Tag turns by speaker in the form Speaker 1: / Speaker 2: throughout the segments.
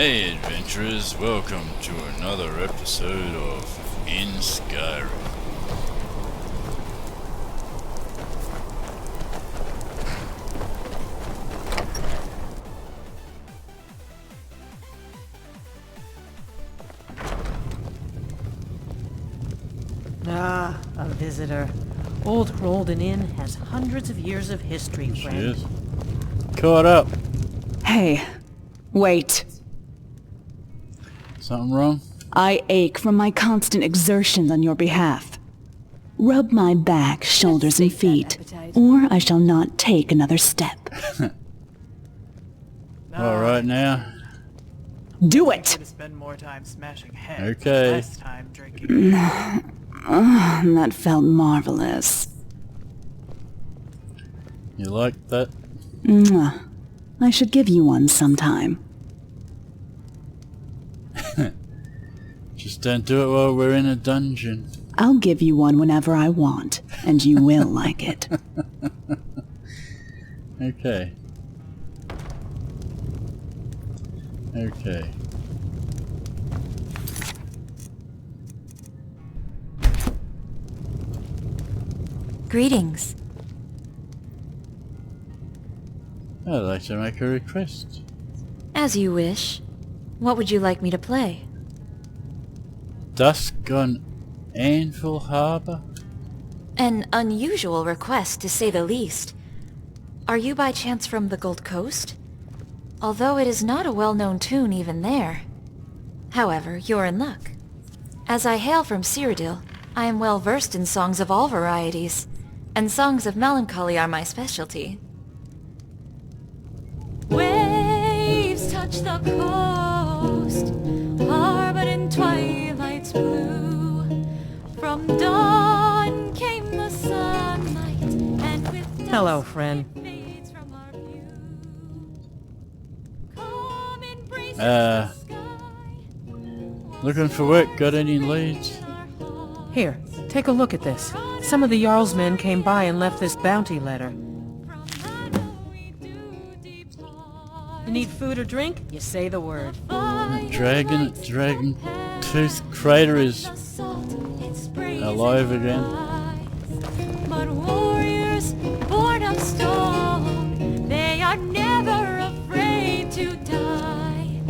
Speaker 1: Hey adventurers, welcome to another episode of In Skyrim.
Speaker 2: Ah, a visitor. Old Rolden Inn has hundreds of years of history,
Speaker 1: She
Speaker 2: friend.
Speaker 1: is. Caught up.
Speaker 3: Hey, wait.
Speaker 1: Something wrong?
Speaker 3: I ache from my constant exertions on your behalf. Rub my back, shoulders, and feet, or I shall not take another step.
Speaker 1: Alright now.
Speaker 3: Do it!
Speaker 4: To spend more time smashing heads,
Speaker 1: Okay.
Speaker 4: less time drinking.
Speaker 3: That felt marvelous.
Speaker 1: You like that?
Speaker 3: Mwah. I should give you one sometime.
Speaker 1: Just don't do it while we're in a dungeon.
Speaker 3: I'll give you one whenever I want, and you will like it.
Speaker 1: Okay. Okay.
Speaker 5: Greetings.
Speaker 1: I'd like to make a request.
Speaker 5: As you wish. What would you like me to play?
Speaker 1: Dusk on Anvil Harbor?
Speaker 5: An unusual request, to say the least. Are you by chance from the Gold Coast? Although it is not a well-known tune even there. However, you're in luck. As I hail from Cyrodiil, I am well versed in songs of all varieties, and songs of melancholy are my specialty. Waves touch the coast, harbored in twilight's blue. From dawn came the sunlight, and with dusk
Speaker 2: Hello, friend.
Speaker 5: it fades from our view. Come embrace
Speaker 1: Uh,
Speaker 5: the sky.
Speaker 1: Looking for work, got any leads?
Speaker 2: Here, take a look at this. Some of the Jarl's men came by and left this bounty letter. You need food or drink? You say the word.
Speaker 1: Dragon Tooth Crater is alive again.
Speaker 5: But warriors born of stone, they are never afraid to die.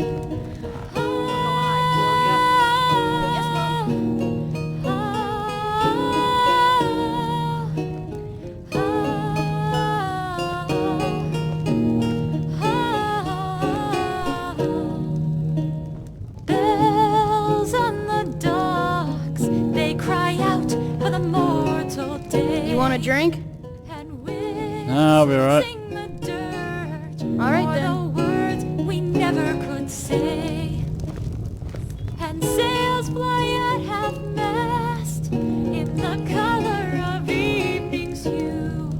Speaker 5: Bells on the docks, they cry out for the mortal day.
Speaker 6: You want a drink?
Speaker 5: And
Speaker 1: No, I'll be alright.
Speaker 5: sing the dirt.
Speaker 6: All right,
Speaker 5: Are
Speaker 6: then.
Speaker 5: the words we never could say. And sails fly at half-mast in the color of evening's hue.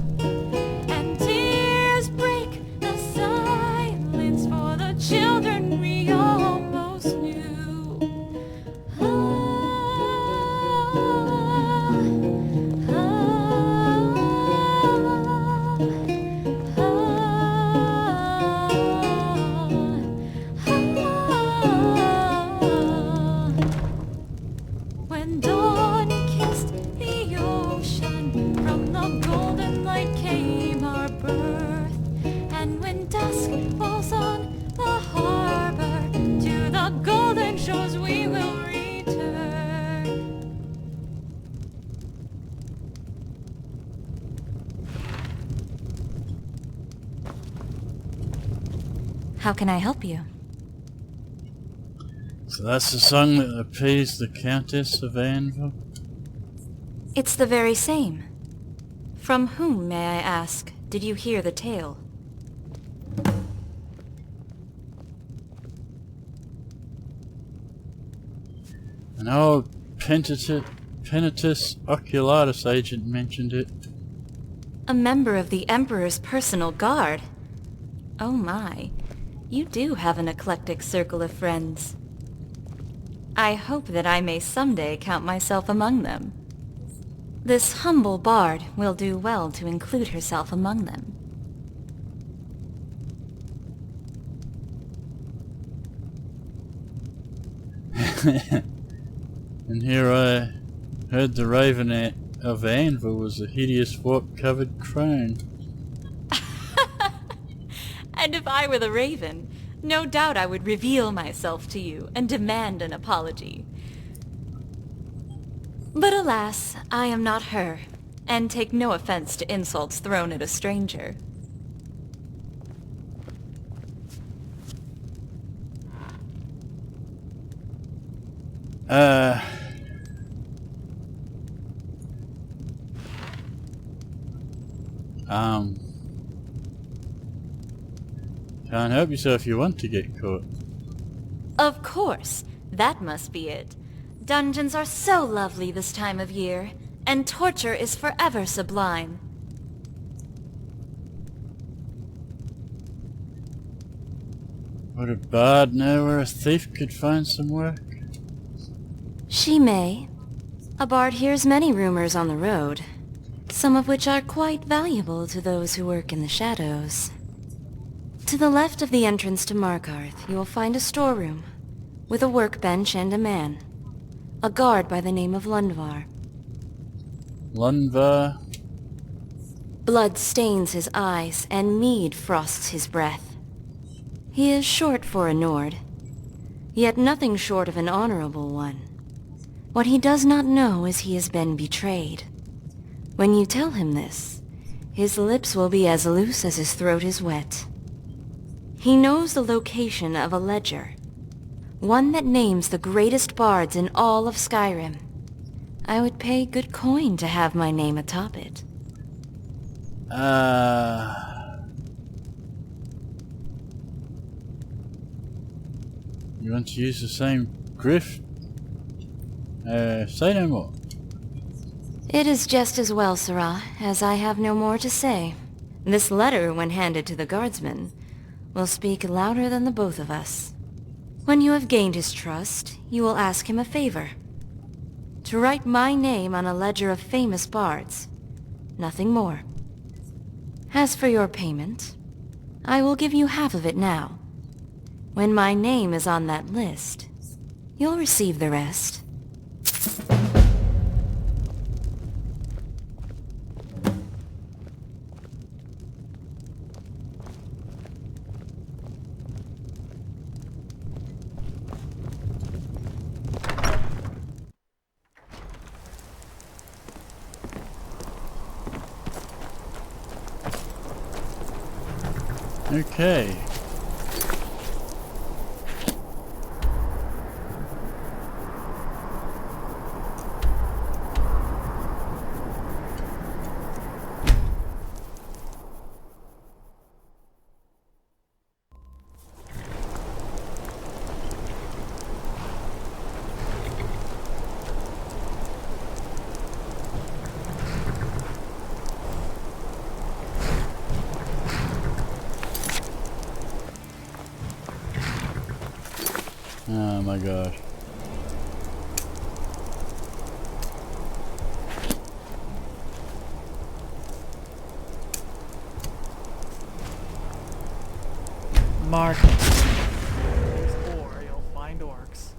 Speaker 5: And tears break the silence for the children we almost knew. When dawn kissed the ocean, from the golden light came our birth. And when dusk falls on the harbor, to the golden shores we will return. How can I help you?
Speaker 1: So that's the song that appeased the Countess of Anvil?
Speaker 5: It's the very same. From whom, may I ask, did you hear the tale?
Speaker 1: An old Penitus Oculatus agent mentioned it.
Speaker 5: A member of the Emperor's personal guard? Oh my, you do have an eclectic circle of friends. I hope that I may someday count myself among them. This humble bard will do well to include herself among them.
Speaker 1: And here I heard the Raven of Anvil was a hideous warp-covered crone.
Speaker 5: And if I were the Raven, no doubt I would reveal myself to you and demand an apology. But alas, I am not her, and take no offense to insults thrown at a stranger.
Speaker 1: Can't help yourself if you want to get caught.
Speaker 5: Of course, that must be it. Dungeons are so lovely this time of year, and torture is forever sublime.
Speaker 1: Would a bard know where a thief could find some work?
Speaker 5: She may. A bard hears many rumors on the road, some of which are quite valuable to those who work in the shadows. To the left of the entrance to Markarth, you will find a storeroom, with a workbench and a man. A guard by the name of Lundvar.
Speaker 1: Lundvar?
Speaker 5: Blood stains his eyes, and mead frosts his breath. He is short for a Nord, yet nothing short of an honorable one. What he does not know is he has been betrayed. When you tell him this, his lips will be as loose as his throat is wet. He knows the location of a ledger, one that names the greatest bards in all of Skyrim. I would pay good coin to have my name atop it.
Speaker 1: You want to use the same grift? Say no more.
Speaker 5: It is just as well, Sirrah, as I have no more to say. This letter, when handed to the guardsman, will speak louder than the both of us. When you have gained his trust, you will ask him a favor. To write my name on a ledger of famous bards. Nothing more. As for your payment, I will give you half of it now. When my name is on that list, you'll receive the rest.
Speaker 1: Okay. Oh my god.
Speaker 4: Mark. Or you'll find orcs.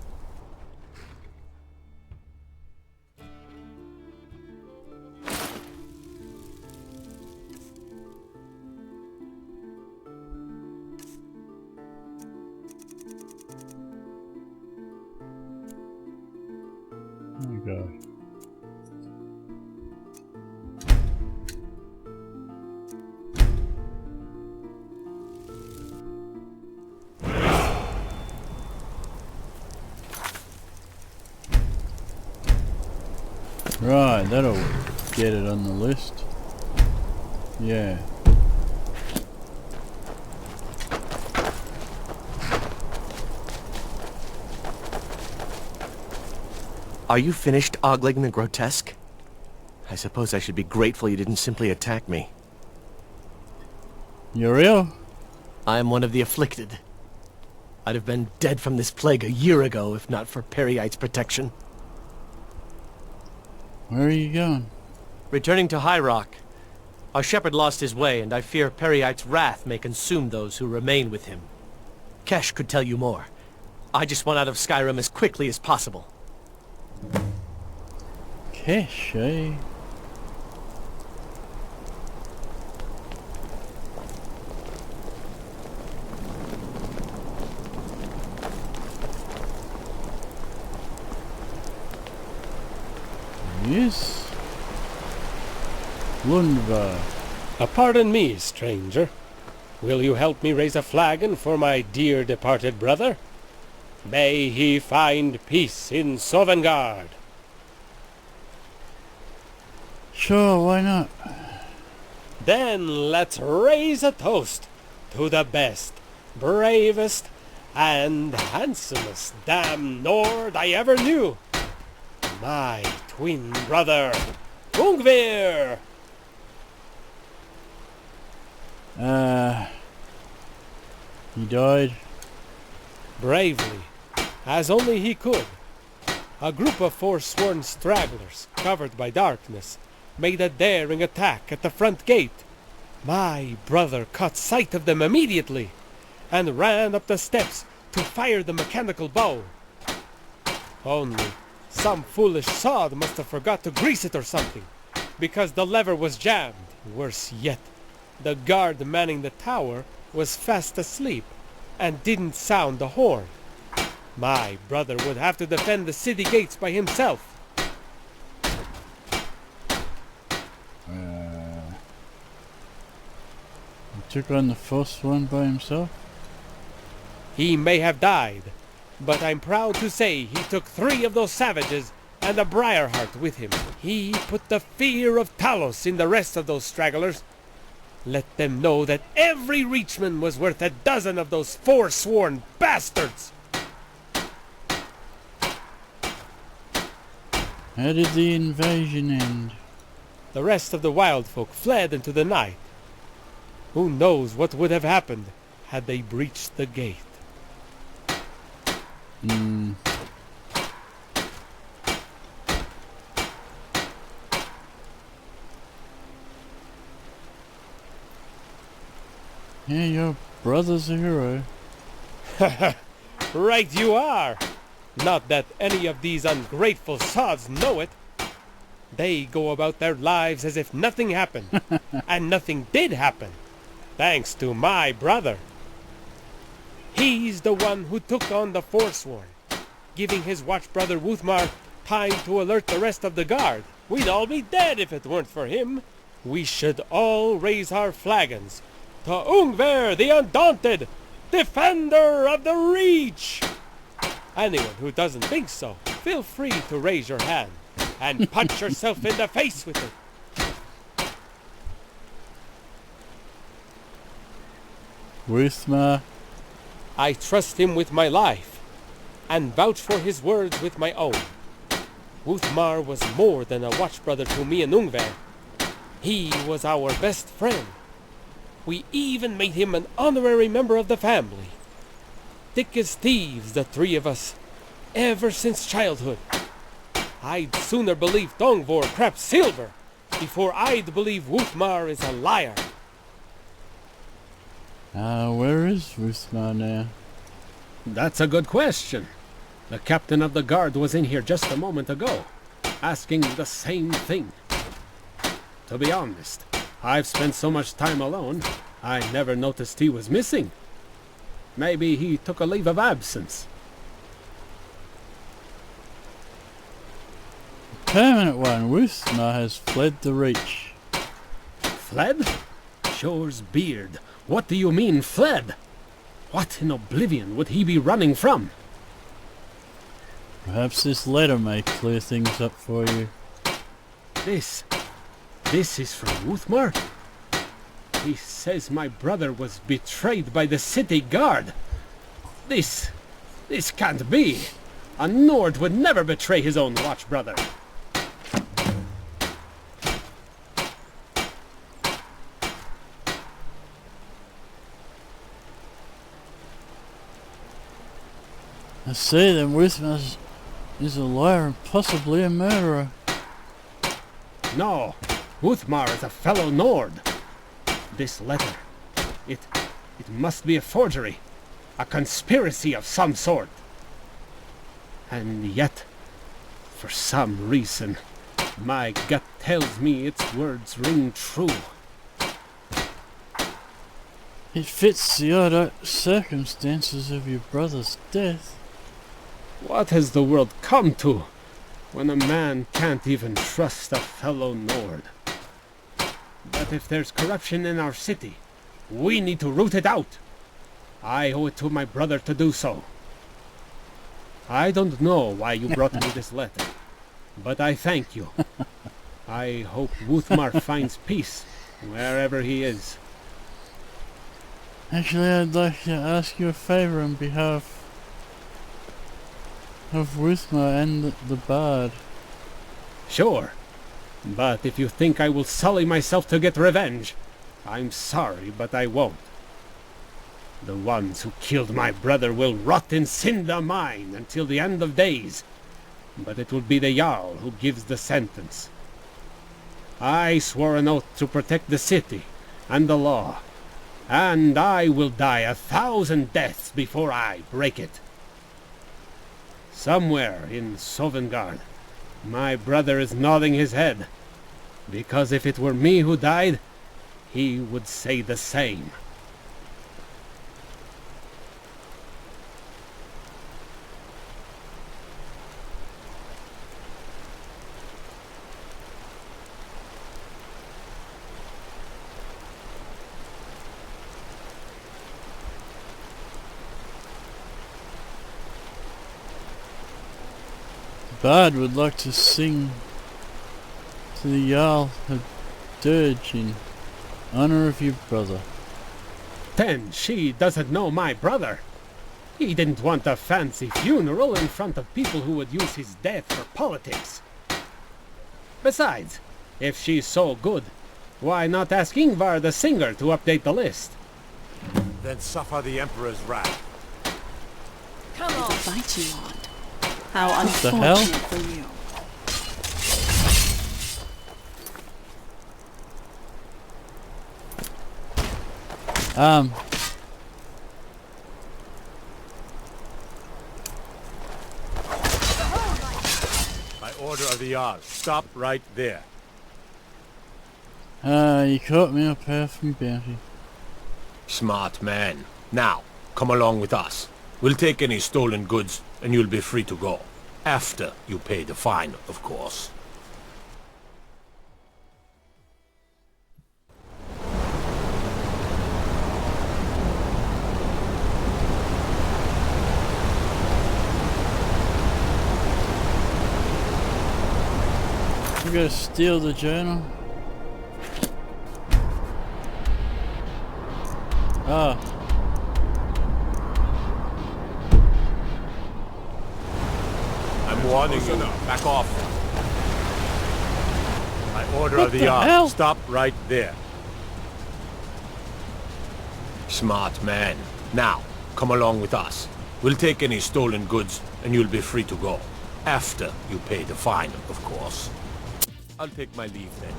Speaker 1: Oh my god. Right, that'll get it on the list. Yeah.
Speaker 6: Are you finished ogling the grotesque? I suppose I should be grateful you didn't simply attack me.
Speaker 1: You real?
Speaker 6: I am one of the afflicted. I'd have been dead from this plague a year ago if not for Periite's protection.
Speaker 1: Where are you going?
Speaker 6: Returning to High Rock. Our shepherd lost his way, and I fear Periite's wrath may consume those who remain with him. Kesh could tell you more. I just want out of Skyrim as quickly as possible.
Speaker 1: Cache. Yes. Wunderbar.
Speaker 7: Pardon me, stranger. Will you help me raise a flagon for my dear departed brother? May he find peace in Sovngarde.
Speaker 1: Sure, why not?
Speaker 7: Then let's raise a toast to the best, bravest, and handsomest damn Nord I ever knew. My twin brother, Ungvir!
Speaker 1: He died.
Speaker 7: Bravely, as only he could. A group of forsworn stragglers, covered by darkness, made a daring attack at the front gate. My brother caught sight of them immediately, and ran up the steps to fire the mechanical bow. Only some foolish sod must have forgot to grease it or something, because the lever was jammed. Worse yet, the guard manning the tower was fast asleep, and didn't sound the horn. My brother would have to defend the city gates by himself.
Speaker 1: He took on the first one by himself?
Speaker 7: He may have died, but I'm proud to say he took 3 of those savages and a Briarheart with him. He put the fear of Talos in the rest of those stragglers. Let them know that every Reachman was worth a dozen of those forsworn bastards!
Speaker 1: How did the invasion end?
Speaker 7: The rest of the wild folk fled into the night. Who knows what would have happened had they breached the gate?
Speaker 1: Yeah, your brother's a hero.
Speaker 7: Right you are! Not that any of these ungrateful sods know it. They go about their lives as if nothing happened, and nothing did happen, thanks to my brother. He's the one who took on the Forsworn, giving his watch brother Wuthmar time to alert the rest of the guard. We'd all be dead if it weren't for him. We should all raise our flagons to Ungvir the Undaunted, Defender of the Reach! Anyone who doesn't think so, feel free to raise your hand and punch yourself in the face with it.
Speaker 1: Wuthmar.
Speaker 7: I trust him with my life, and vouch for his words with my own. Wuthmar was more than a watch brother to me and Ungvir. He was our best friend. We even made him an honorary member of the family. Thick as thieves, the 3 of us, ever since childhood. I'd sooner believe Tongvor craps silver before I'd believe Wuthmar is a liar.
Speaker 1: Where is Wuthmar now?
Speaker 8: That's a good question. The captain of the guard was in here just a moment ago, asking the same thing. To be honest, I've spent so much time alone, I never noticed he was missing. Maybe he took a leave of absence.
Speaker 1: Permanent one. Wuthmar has fled the Reach.
Speaker 8: Fled? Shore's beard. What do you mean, fled? What in oblivion would he be running from?
Speaker 1: Perhaps this letter may clear things up for you.
Speaker 8: This is from Wuthmar? He says my brother was betrayed by the city guard. This can't be. A Nord would never betray his own watch brother.
Speaker 1: I see, then Wuthmar is a liar and possibly a murderer.
Speaker 8: No, Wuthmar is a fellow Nord. This letter, it must be a forgery. A conspiracy of some sort. And yet, for some reason, my gut tells me its words ring true.
Speaker 1: It fits the odd circumstances of your brother's death.
Speaker 8: What has the world come to when a man can't even trust a fellow Nord? But if there's corruption in our city, we need to root it out. I owe it to my brother to do so. I don't know why you brought me this letter, but I thank you. I hope Wuthmar finds peace wherever he is.
Speaker 1: Actually, I'd like to ask you a favor on behalf of Wuthmar and the Bard.
Speaker 8: Sure, but if you think I will sully myself to get revenge, I'm sorry, but I won't. The ones who killed my brother will rot in cinder mine until the end of days, but it will be the Jarl who gives the sentence. I swore an oath to protect the city and the law, and I will die 1,000 deaths before I break it. Somewhere in Sovngarde, my brother is nodding his head, because if it were me who died, he would say the same.
Speaker 1: Bard would like to sing to the Jarl a dirge in honor of your brother.
Speaker 8: Then she doesn't know my brother. He didn't want a fancy funeral in front of people who would use his death for politics. Besides, if she's so good, why not ask Ingvar the singer to update the list?
Speaker 9: Then suffer the Emperor's wrath.
Speaker 3: Come on. Fight you on. How
Speaker 1: the hell?
Speaker 3: unfortunate for you.
Speaker 9: By order of the Jarl, stop right there.
Speaker 1: You caught me up half my bounty.
Speaker 9: Smart man. Now, come along with us. We'll take any stolen goods, and you'll be free to go. After you pay the fine, of course.
Speaker 1: You gotta steal the journal. Ah.
Speaker 9: I'm warning you. Back off. By order of the
Speaker 1: hell?
Speaker 9: Jarl, stop right there. Smart man. Now, come along with us. We'll take any stolen goods, and you'll be free to go. After you pay the fine, of course. I'll take my leave then.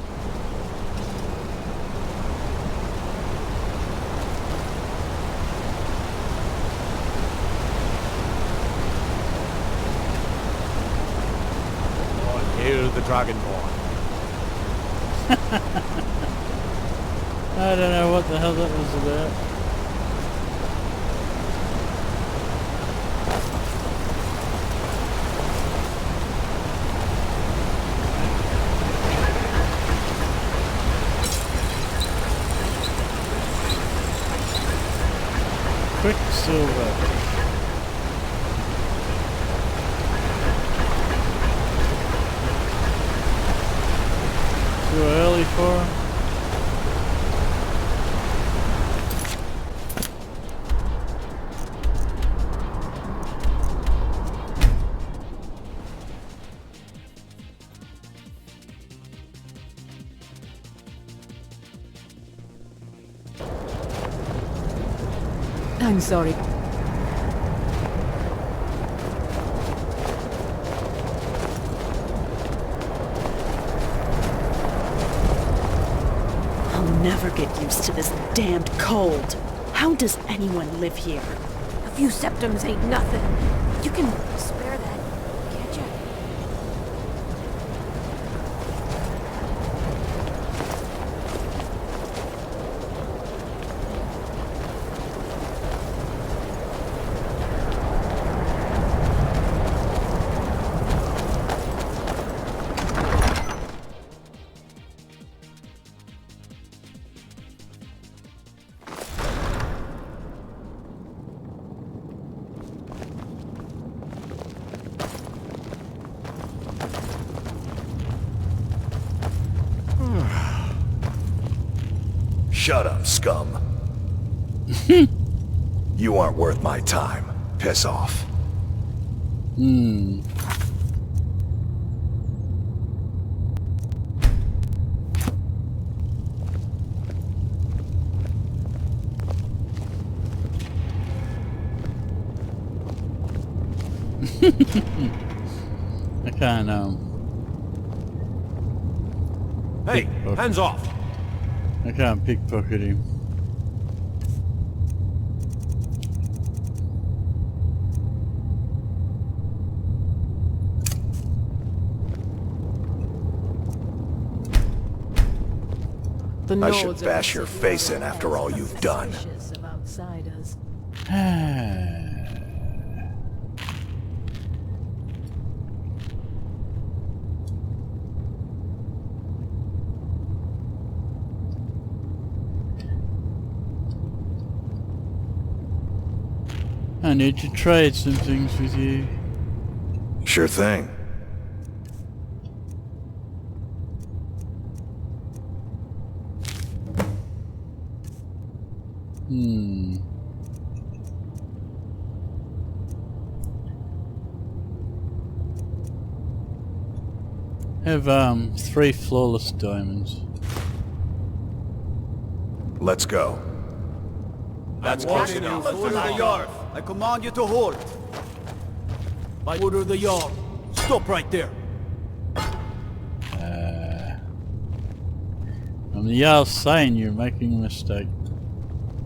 Speaker 9: Hail the Dragonborn.
Speaker 1: I don't know what the hell that was about. Quicksilver. Too early for him.
Speaker 2: I'm sorry.
Speaker 3: I'll never get used to this damned cold. How does anyone live here?
Speaker 2: A few septums ain't nothing. You can spare that.
Speaker 10: Shut up, scum. You aren't worth my time. Piss off.
Speaker 1: I can't,
Speaker 9: Hey, hands off!
Speaker 1: I can't pickpocket him.
Speaker 10: I should bash your face in after all you've done.
Speaker 1: I need to trade some things with you.
Speaker 10: Sure thing.
Speaker 1: Have 3 flawless diamonds.
Speaker 10: Let's go.
Speaker 9: That's close enough.
Speaker 11: I command you to halt.
Speaker 9: By order of the Jarl. Stop right there.
Speaker 1: I'm the Jarl saying you're making a mistake.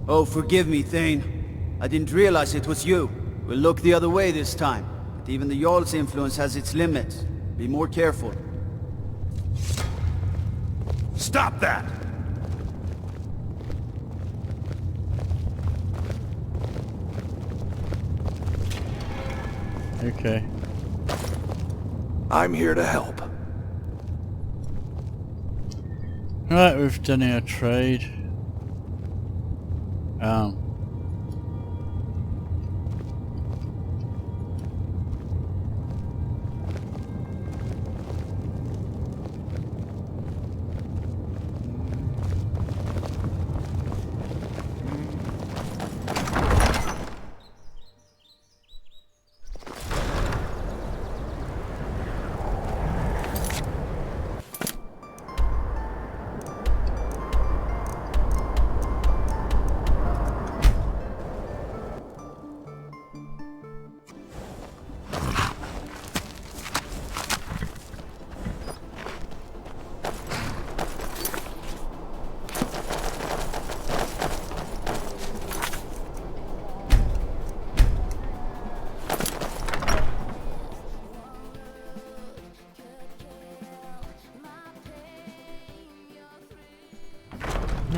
Speaker 11: Oh, forgive me, Thane. I didn't realize it was you. We'll look the other way this time. But even the Jarl's influence has its limits. Be more careful.
Speaker 10: Stop that!
Speaker 1: Okay.
Speaker 10: I'm here to help.
Speaker 1: Right, we've done our trade.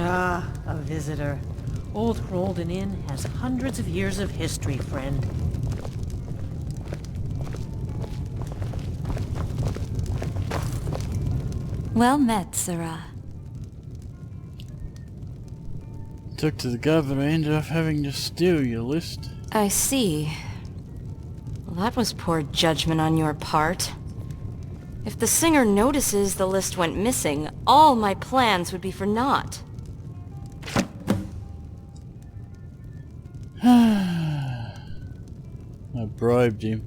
Speaker 2: Ah, a visitor. Old Hrolden Inn has hundreds of years of history, friend.
Speaker 5: Well met, Sarah.
Speaker 1: Took to the governor, ended up having to steal your list.
Speaker 5: I see. Well, that was poor judgment on your part. If the singer notices the list went missing, all my plans would be for naught.
Speaker 1: I bribed him.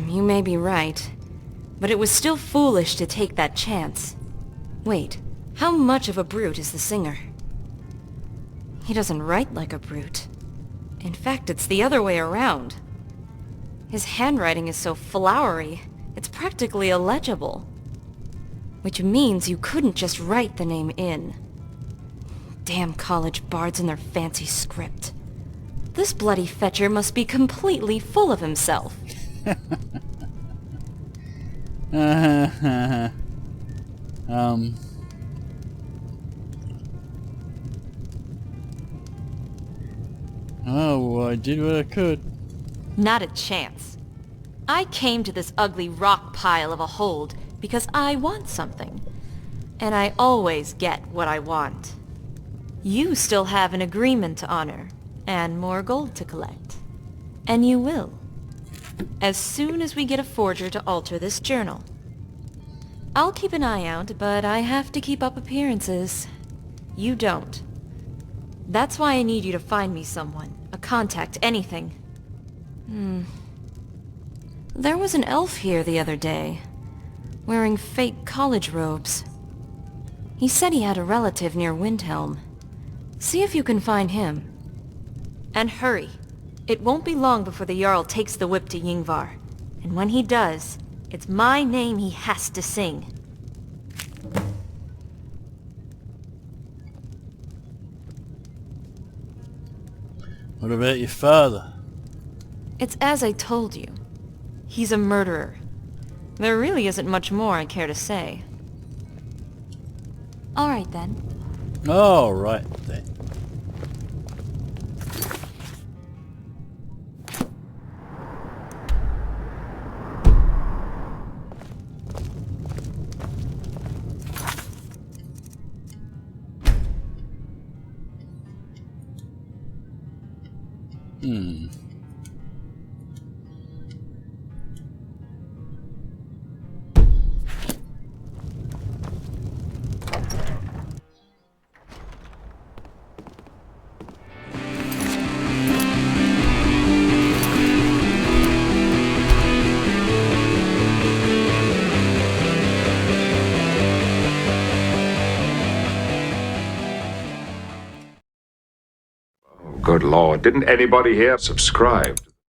Speaker 5: You may be right, but it was still foolish to take that chance. Wait, how much of a brute is the singer? He doesn't write like a brute. In fact, it's the other way around. His handwriting is so flowery, it's practically illegible. Which means you couldn't just write the name in. Damn college bards and their fancy script. This bloody fetcher must be completely full of himself.
Speaker 1: Oh, I did what I could.
Speaker 5: Not a chance. I came to this ugly rock pile of a hold because I want something. And I always get what I want. You still have an agreement to honor, and more gold to collect. And you will. As soon as we get a forger to alter this journal. I'll keep an eye out, but I have to keep up appearances. You don't. That's why I need you to find me someone. A contact, anything. There was an elf here the other day, wearing fake college robes. He said he had a relative near Windhelm. See if you can find him. And hurry. It won't be long before the Jarl takes the whip to Yngvar. And when he does, it's my name he has to sing.
Speaker 1: What about your father?
Speaker 5: It's as I told you. He's a murderer. There really isn't much more I care to say. All right then.
Speaker 1: All right then.
Speaker 12: Good Lord, didn't anybody here subscribe?